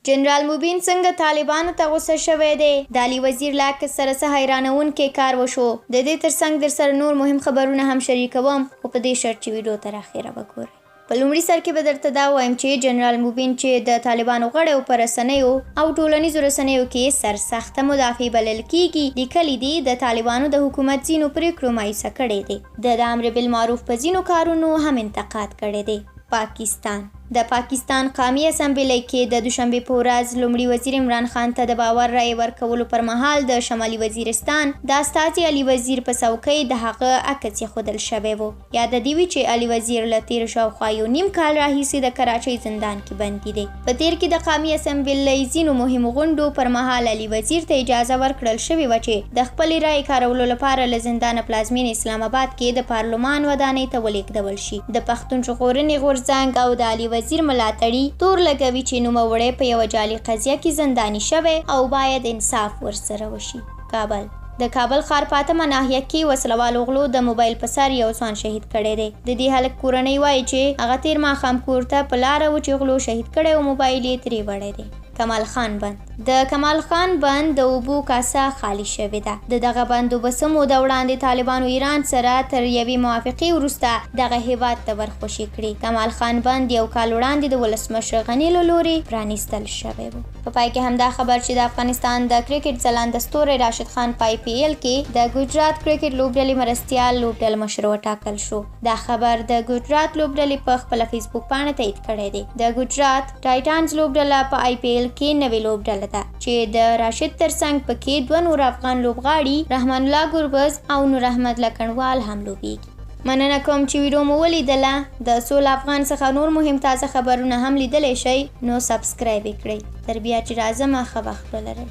جنرال موبین څنګه طالبانو ته غوسه شوی دی؟ د علي وزیر له عکس سره څه حیرانونکی کار وشو؟ د دې ترڅنګ درسره نور مهم خبرونه هم شریکوم، خو په دې شرط چې ویډیو تر اخره وګورئ. په لومړي سر کې به درته دا وایم چې جنرال موبین چې د طالبانو غړی او په رسنیو او ټولنیزو رسنیو کې سرسخته مدافع بلل کېږي، لیکلی دی د طالبانو د حکومت ځینو پرېکړو مایوسه کړی دی. د امر بالمعروف په ځینو کارونو هم انتقاد کړی دی. د پاکستان قومي اسمبلی کې د دوشنبې په ورځ لومړي وزیر عمران خان ته د باور رایې ورکولو پر مهال د شمالي وزیرستان د استازي علي وزیر په څوکۍ د هغه عکس ایښودل شوی و. یاد دې وي چې علي وزیر له تېر شاوخوا یو نیم کال راهیسې د کراچۍ زندان کې بندي دی. په تېر کې د قومي اسمبلی ځینو مهمو غونډو پر مهال علي وزیر ته اجازه ورکړل شوې وه چې د خپلې رایې کارولو لپاره له زندانه پلازمینې اسلام آباد کې د پارلمان ودانۍ ته ولېږدول شي. د پښتون ژغورنې غورځنګ او د علي وزیر ملاتړي تور لګوي چې نوموړی په یوه جعلي قضیه کې زنداني شوی او باید انصاف ورسره وشي. د کابل ښار په 8مه ناحیه کې وسلوالو غلو د موبایل په سر یو ځوان شهید کړی دی. د دې هلک کورنۍ وایي چې هغه تېر ماښام کور ته په لاره و چې غلو شهید کړی او موبایل یې ترې وړی دی. کمال خان بند د کمال خان بند د اوبو کاسه خالی شوې ده. د دغه بند اوبه څه موده وړاندې طالبانو ایران سره تر یوې موافقې وروسته دغه هیواد ته ورخوشي کړي. کمال خان بند یو کال وړاندې د ولسمشر غني له لورې پرانیستل شوی و. په پای کې همدا خبر چې د افغانستان د کرکټ ځلانده ستوری راشد خان په IPL کې د ګجرات کرکټ لوبډلې مرستیال لوبډل مشر وټاکل شو. دا خبر د ګجرات لوبډلې په خپله فیسبوک پاڼه تایید کړی دی. د ګجرات ټایټانز لوبډله په IPL کې نوې لوبډله ده چې د راشد ترڅنګ پکې 2 نور افغان لوبغاړي رحمان الله ګربز او نور احمد لکنډوال هم لوبیږي. مننه کوم چې ویډیو مو ولیدله. د سول افغان څخه نور مهم تازه خبرونه هم لیدلی شئ، نو سبسکرایب یې کړئ. تر بیا چې راځم ښه وخت ولرئ.